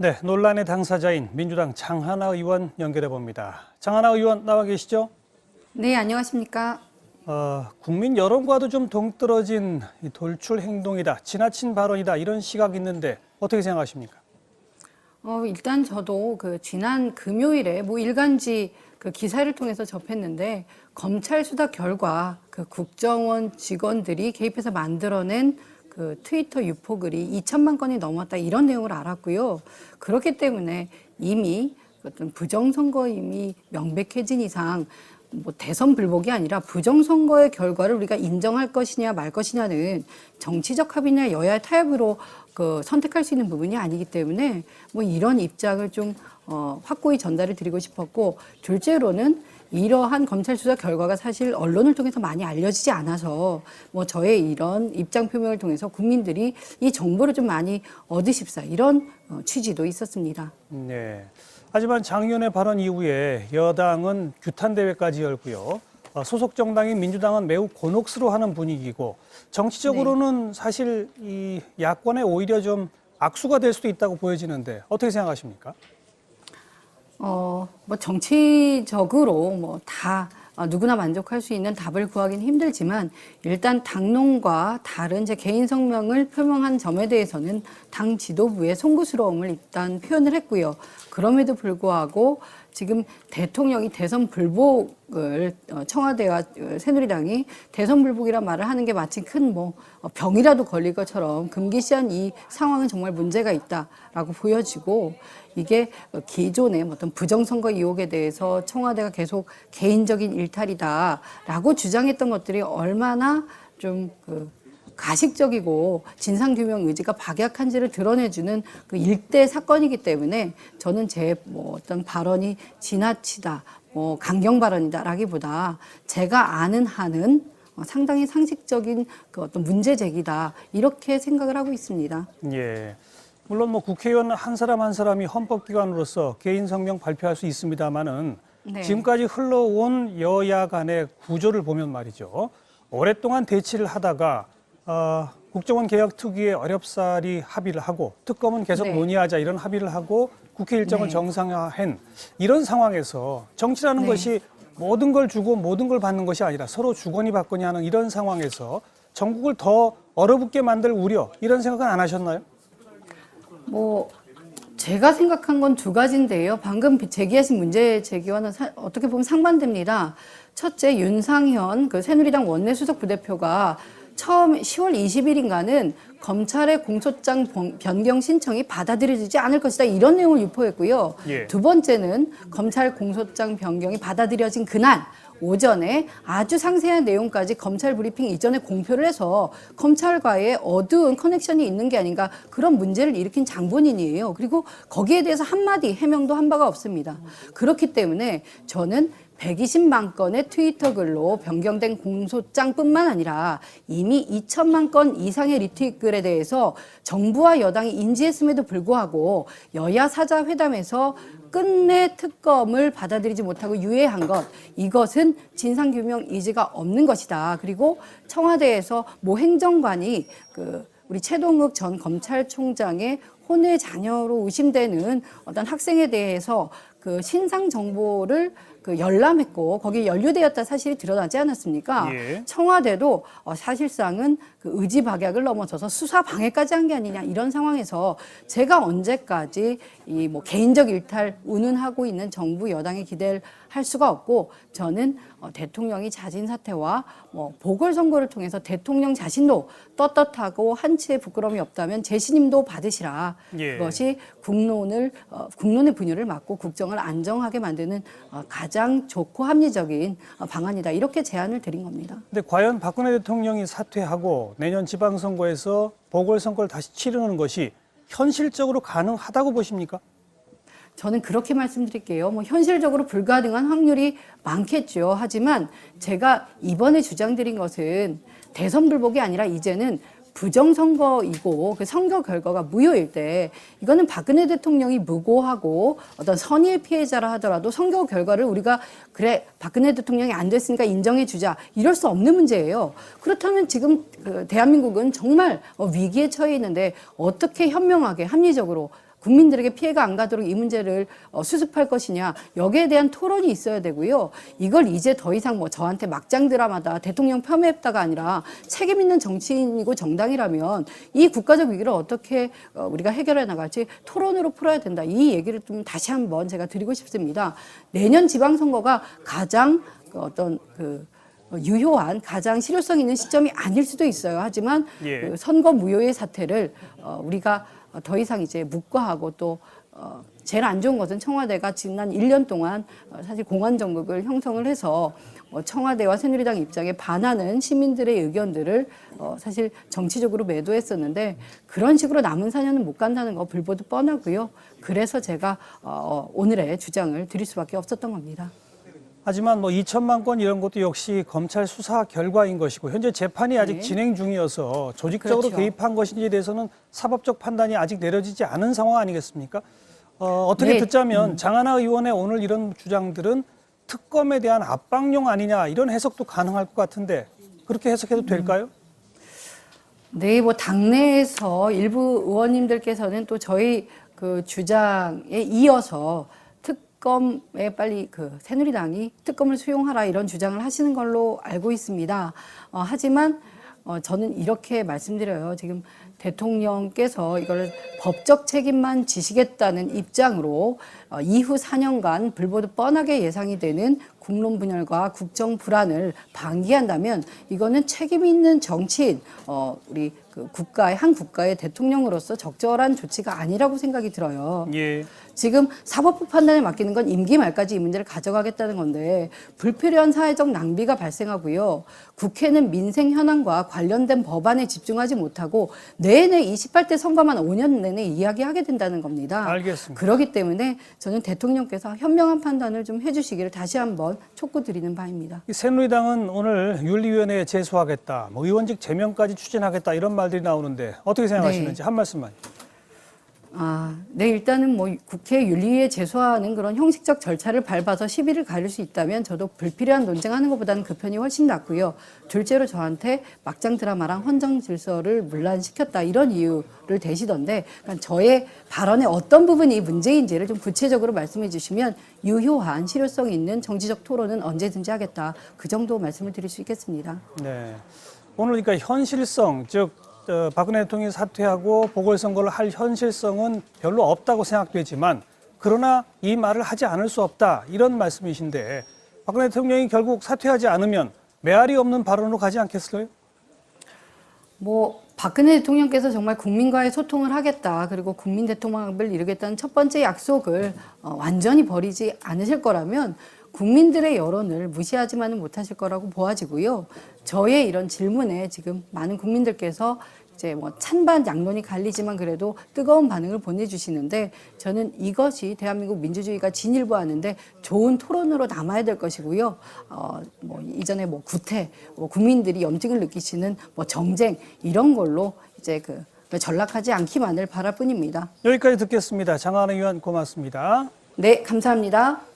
네, 논란의 당사자인 민주당 장하나 의원 연결해 봅니다. 장하나 의원 나와 계시죠? 네, 안녕하십니까? 국민 여론과도 좀 동떨어진 이 돌출 행동이다, 지나친 발언이다 이런 시각이 있는데 어떻게 생각하십니까? 일단 저도 지난 금요일에 일간지 기사를 통해서 접했는데 검찰 수사 결과 국정원 직원들이 개입해서 만들어낸 트위터 유포글이 2천만 건이 넘었다 이런 내용을 알았고요. 그렇기 때문에 이미 어떤 부정선거임이 명백해진 이상 대선 불복이 아니라 부정선거의 결과를 우리가 인정할 것이냐 말 것이냐는 정치적 합의나 여야 타협으로 선택할 수 있는 부분이 아니기 때문에 이런 입장을 좀 확고히 전달을 드리고 싶었고, 둘째로는 이러한 검찰 수사 결과가 사실 언론을 통해서 많이 알려지지 않아서 저의 이런 입장 표명을 통해서 국민들이 이 정보를 좀 많이 얻으십사 이런 취지도 있었습니다. 네. 하지만 장 의원의 발언 이후에 여당은 규탄 대회까지 열고요. 소속 정당인 민주당은 매우 곤혹스러워하는 분위기고 정치적으로는 네. 사실 이 야권에 오히려 좀 악수가 될 수도 있다고 보여지는데 어떻게 생각하십니까? 정치적으로 다 누구나 만족할 수 있는 답을 구하기는 힘들지만 일단 당론과 다른 제 개인 성명을 표명한 점에 대해서는 당 지도부의 송구스러움을 일단 표현을 했고요. 그럼에도 불구하고 지금 대통령이 대선 불복을 청와대와 새누리당이 대선 불복이란 말을 하는 게 마치 큰 병이라도 걸릴 것처럼 금기시한 이 상황은 정말 문제가 있다라고 보여지고, 이게 기존의 어떤 부정선거 의혹에 대해서 청와대가 계속 개인적인 일탈이다라고 주장했던 것들이 얼마나 좀 가식적이고 진상규명 의지가 박약한지를 드러내주는 일대 사건이기 때문에 저는 제 어떤 발언이 지나치다, 강경 발언이다라기보다 제가 아는 한은 상당히 상식적인 어떤 문제 제기다 이렇게 생각을 하고 있습니다. 예. 물론 국회의원 한 사람 한 사람이 헌법기관으로서 개인 성명 발표할 수 있습니다만은 네. 지금까지 흘러온 여야 간의 구조를 보면 말이죠. 오랫동안 대치를 하다가 국정원 개혁 특위에 어렵사리 합의를 하고 특검은 계속 네. 논의하자 이런 합의를 하고 국회 일정을 네. 정상화한 이런 상황에서 정치라는 네. 것이 모든 걸 주고 모든 걸 받는 것이 아니라 서로 주거니 받거니 하는 이런 상황에서 전국을 더 얼어붙게 만들 우려 이런 생각은 안 하셨나요? 제가 생각한 건 두 가지인데요. 방금 제기하신 문제 제기와는 어떻게 보면 상반됩니다. 첫째, 윤상현 새누리당 원내수석 부대표가 처음 10월 20일인가는 검찰의 공소장 변경 신청이 받아들여지지 않을 것이다 이런 내용을 유포했고요. 예. 두 번째는 검찰 공소장 변경이 받아들여진 그날 오전에 아주 상세한 내용까지 검찰 브리핑 이전에 공표를 해서 검찰과의 어두운 커넥션이 있는 게 아닌가 그런 문제를 일으킨 장본인이에요. 그리고 거기에 대해서 한마디 해명도 한 바가 없습니다. 그렇기 때문에 저는 120만 건의 트위터 글로 변경된 공소장뿐만 아니라 이미 2천만 건 이상의 리트윗 글에 대해서 정부와 여당이 인지했음에도 불구하고 여야 사자회담에서 끝내 특검을 받아들이지 못하고 유예한 것, 이것은 진상규명 의지가 없는 것이다. 그리고 청와대에서 모 행정관이 우리 최동욱 전 검찰총장의 혼외 자녀로 의심되는 어떤 학생에 대해서 신상 정보를 열람했고 거기에 연루되었다 사실이 드러나지 않았습니까? 예. 청와대도 사실상은 의지 박약을 넘어서서 수사 방해까지 한 게 아니냐 이런 상황에서 제가 언제까지 이 개인적 일탈 운운하고 있는 정부 여당의 기대를 할 수가 없고, 저는 대통령이 자진 사퇴와 보궐선거를 통해서 대통령 자신도 떳떳하고 한치의 부끄러움이 없다면 재신임도 받으시라. 예. 그것이 국론의 분열을 막고 국정을 안정하게 만드는 가장 좋고 합리적인 방안이다. 이렇게 제안을 드린 겁니다. 근데 과연 박근혜 대통령이 사퇴하고 내년 지방선거에서 보궐선거를 다시 치르는 것이 현실적으로 가능하다고 보십니까? 저는 그렇게 말씀드릴게요. 현실적으로 불가능한 확률이 많겠죠. 하지만 제가 이번에 주장드린 것은 대선 불복이 아니라 이제는 부정선거이고 선거 결과가 무효일 때 이거는 박근혜 대통령이 무고하고 어떤 선의의 피해자라 하더라도 선거 결과를 우리가 그래 박근혜 대통령이 안 됐으니까 인정해 주자 이럴 수 없는 문제예요. 그렇다면 지금 대한민국은 정말 위기에 처해 있는데 어떻게 현명하게 합리적으로 국민들에게 피해가 안 가도록 이 문제를 수습할 것이냐, 여기에 대한 토론이 있어야 되고요. 이걸 이제 더 이상 뭐 저한테 막장 드라마다 대통령 폄훼했다가 아니라 책임 있는 정치인이고 정당이라면 이 국가적 위기를 어떻게 우리가 해결해 나갈지 토론으로 풀어야 된다. 이 얘기를 좀 다시 한번 제가 드리고 싶습니다. 내년 지방선거가 가장 유효한 가장 실효성 있는 시점이 아닐 수도 있어요. 하지만 예. 그 선거 무효의 사태를 우리가 더 이상 이제 묵과하고 또 제일 안 좋은 것은 청와대가 지난 1년 동안 사실 공안 정국을 형성을 해서 청와대와 새누리당 입장에 반하는 시민들의 의견들을 사실 정치적으로 매도했었는데 그런 식으로 남은 4년은 못 간다는 거 불보듯 뻔하고요. 그래서 제가 오늘의 주장을 드릴 수밖에 없었던 겁니다. 하지만 뭐 2천만 건 이런 것도 역시 검찰 수사 결과인 것이고 현재 재판이 아직 네. 진행 중이어서 조직적으로 그렇죠. 개입한 것인지에 대해서는 사법적 판단이 아직 내려지지 않은 상황 아니겠습니까? 어떻게 네. 듣자면 장하나 의원의 오늘 이런 주장들은 특검에 대한 압박용 아니냐 이런 해석도 가능할 것 같은데 그렇게 해석해도 될까요? 네, 뭐 당내에서 일부 의원님들께서는 또 저희 그 주장에 이어서 특검에 빨리 그 새누리당이 특검을 수용하라 이런 주장을 하시는 걸로 알고 있습니다. 하지만 저는 이렇게 말씀드려요. 지금 대통령께서 이걸 법적 책임만 지시겠다는 입장으로 이후 4년간 불보듯 뻔하게 예상이 되는 국론 분열과 국정 불안을 방기한다면 이거는 책임 있는 정치인, 우리 그 국가의 한 국가의 대통령으로서 적절한 조치가 아니라고 생각이 들어요. 예. 지금 사법부 판단에 맡기는 건 임기 말까지 이 문제를 가져가겠다는 건데 불필요한 사회적 낭비가 발생하고요. 국회는 민생 현안과 관련된 법안에 집중하지 못하고 내내 28대 선거만 5년 내내 이야기하게 된다는 겁니다. 알겠습니다. 그렇기 때문에 저는 대통령께서 현명한 판단을 좀 해주시기를 다시 한번 촉구드리는 바입니다. 이 새누리당은 오늘 윤리위원회에 제소하겠다, 뭐 의원직 제명까지 추진하겠다 이런 말들이 나오는데 어떻게 생각하시는지 네. 한 말씀만. 네, 일단은 뭐 국회 윤리위에 제소하는 그런 형식적 절차를 밟아서 시비를 가릴 수 있다면 저도 불필요한 논쟁하는 것보다는 그 편이 훨씬 낫고요. 둘째로 저한테 막장 드라마랑 헌정 질서를 문란시켰다 이런 이유를 대시던데 그러니까 저의 발언의 어떤 부분이 문제인지를 좀 구체적으로 말씀해 주시면 유효한 실효성 있는 정치적 토론은 언제든지 하겠다. 그 정도 말씀을 드릴 수 있겠습니다. 네. 오늘 그러니까 현실성, 즉 박근혜 대통령이 사퇴하고 보궐선거를 할 현실성은 별로 없다고 생각되지만 그러나 이 말을 하지 않을 수 없다 이런 말씀이신데 박근혜 대통령이 결국 사퇴하지 않으면 메아리 없는 발언으로 가지 않겠어요? 뭐 박근혜 대통령께서 정말 국민과의 소통을 하겠다 그리고 국민 대통합을 이루겠다는 첫 번째 약속을 완전히 버리지 않으실 거라면 국민들의 여론을 무시하지만은 못하실 거라고 보아지고요. 저의 이런 질문에 지금 많은 국민들께서 이제 뭐 찬반 양론이 갈리지만 그래도 뜨거운 반응을 보내주시는데 저는 이것이 대한민국 민주주의가 진일보하는데 좋은 토론으로 남아야 될 것이고요. 뭐 이전에 뭐 구태, 뭐 국민들이 염증을 느끼시는 뭐 정쟁 이런 걸로 이제 전락하지 않기만을 바랄 뿐입니다. 여기까지 듣겠습니다. 장하나 의원 고맙습니다. 네, 감사합니다.